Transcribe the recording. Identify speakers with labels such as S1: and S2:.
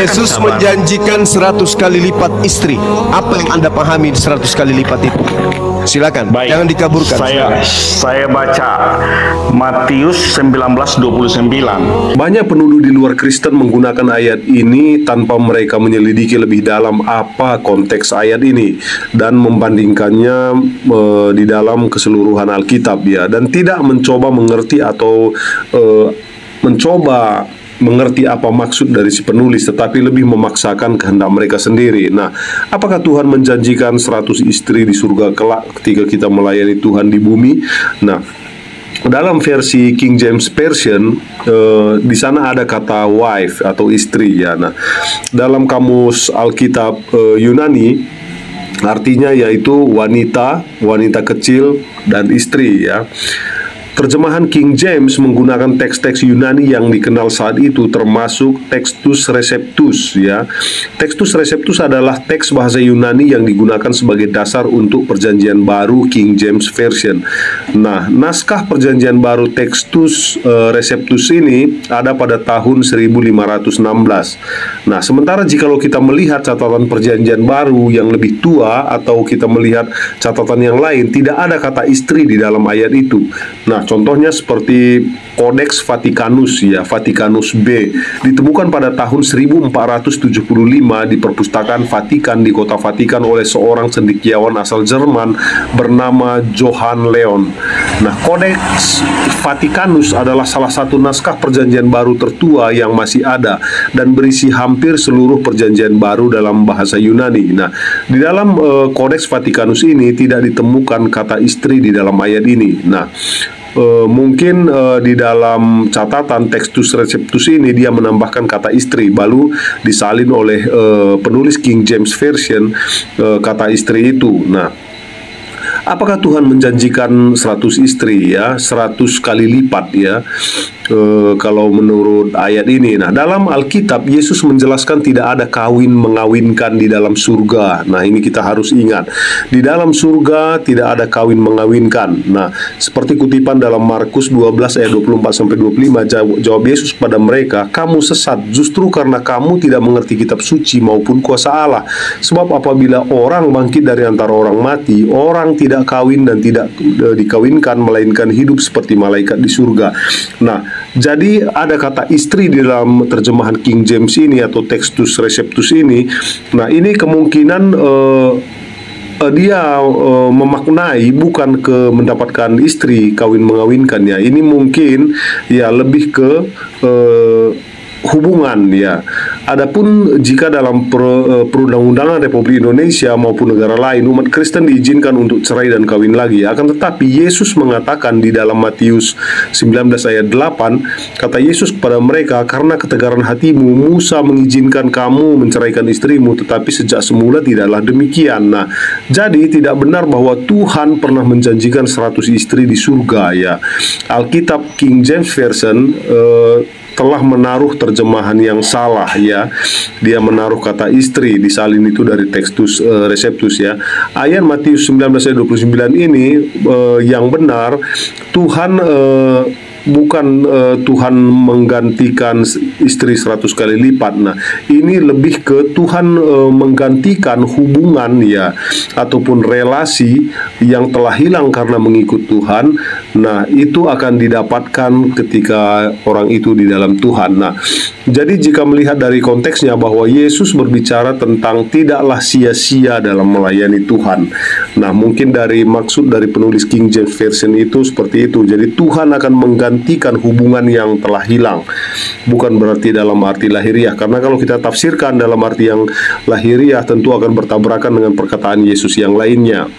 S1: Yesus menjanjikan 100 kali lipat istri. Apa yang Anda pahami 100 kali lipat itu? Silakan,
S2: Baik,
S1: jangan dikaburkan.
S2: Saya baca Matius 19:29.
S3: Banyak penuduh di luar Kristen menggunakan ayat ini tanpa mereka menyelidiki lebih dalam apa konteks ayat ini dan membandingkannya di dalam keseluruhan Alkitab, ya, dan tidak mencoba mengerti atau mencoba mengerti apa maksud dari si penulis, tetapi lebih memaksakan kehendak mereka sendiri. Nah, apakah Tuhan menjanjikan 100 istri di surga kelak ketika kita melayani Tuhan di bumi? Nah, dalam versi King James Version, di sana ada kata wife atau istri, ya. Nah, dalam kamus Alkitab Yunani, artinya yaitu wanita, wanita kecil, dan istri, ya. Terjemahan King James menggunakan teks-teks Yunani yang dikenal saat itu, termasuk Textus Receptus, ya. Textus Receptus adalah teks bahasa Yunani yang digunakan sebagai dasar untuk Perjanjian Baru King James Version. Nah, naskah Perjanjian Baru Textus Receptus ini ada pada tahun 1516. Nah, sementara jikalau kita melihat catatan Perjanjian Baru yang lebih tua atau kita melihat catatan yang lain, tidak ada kata istri di dalam ayat itu. Nah, contohnya seperti Codex Vaticanus, ya, Vaticanus B, ditemukan pada tahun 1475 di perpustakaan Vatikan di kota Vatikan oleh seorang cendekiawan asal Jerman bernama Johann Leon. Nah, Codex Vaticanus adalah salah satu naskah Perjanjian Baru tertua yang masih ada dan berisi hampir seluruh Perjanjian Baru dalam bahasa Yunani. Nah, di dalam Codex Vaticanus ini tidak ditemukan kata istri di dalam ayat ini. Nah, mungkin di dalam catatan Textus Receptus ini dia menambahkan kata istri, lalu disalin oleh penulis King James Version kata istri itu. Nah, apakah Tuhan menjanjikan 100 istri, ya, 100 kali lipat, ya, kalau menurut ayat ini? Nah, dalam Alkitab Yesus menjelaskan tidak ada kawin mengawinkan di dalam surga. Nah, ini kita harus ingat, di dalam surga tidak ada kawin mengawinkan. Nah, seperti kutipan dalam Markus 12 ayat 24-25, jawab Yesus pada mereka, "Kamu sesat justru karena kamu tidak mengerti kitab suci maupun kuasa Allah. Sebab apabila orang bangkit dari antara orang mati, orang tidak kawin dan tidak dikawinkan, melainkan hidup seperti malaikat di surga." Nah, jadi ada kata istri di dalam terjemahan King James ini atau Textus Receptus ini. Nah, ini kemungkinan dia memaknai bukan ke mendapatkan istri, kawin mengawinkannya. Ini mungkin ya lebih ke hubungan, ya. Adapun jika dalam perundang-undangan Republik Indonesia maupun negara lain, umat Kristen diizinkan untuk cerai dan kawin lagi. Akan tetapi Yesus mengatakan di dalam Matius 19 ayat 8, kata Yesus kepada mereka, "Karena ketegaran hatimu, Musa mengizinkan kamu menceraikan istrimu, tetapi sejak semula tidaklah demikian." Nah, jadi tidak benar bahwa Tuhan pernah menjanjikan 100 istri di surga, ya. Alkitab King James Version telah menaruh terjemahan yang salah, ya. Dia menaruh kata istri, disalin itu dari Textus Receptus, ya. Ayat Matius 19 ayat 29 ini yang benar, Tuhan bukan Tuhan menggantikan istri 100 kali lipat. Nah, ini lebih ke Tuhan menggantikan hubungan, ya, ataupun relasi yang telah hilang karena mengikut Tuhan. Nah, itu akan didapatkan ketika orang itu di dalam Tuhan. Nah, jadi jika melihat dari konteksnya bahwa Yesus berbicara tentang tidaklah sia-sia dalam melayani Tuhan. Nah, mungkin dari maksud dari penulis King James Version itu seperti itu. Jadi Tuhan akan menggantikan hubungan yang telah hilang. Bukan berarti dalam arti lahiriah, karena kalau kita tafsirkan dalam arti yang lahiriah tentu akan bertabrakan dengan perkataan Yesus yang lainnya.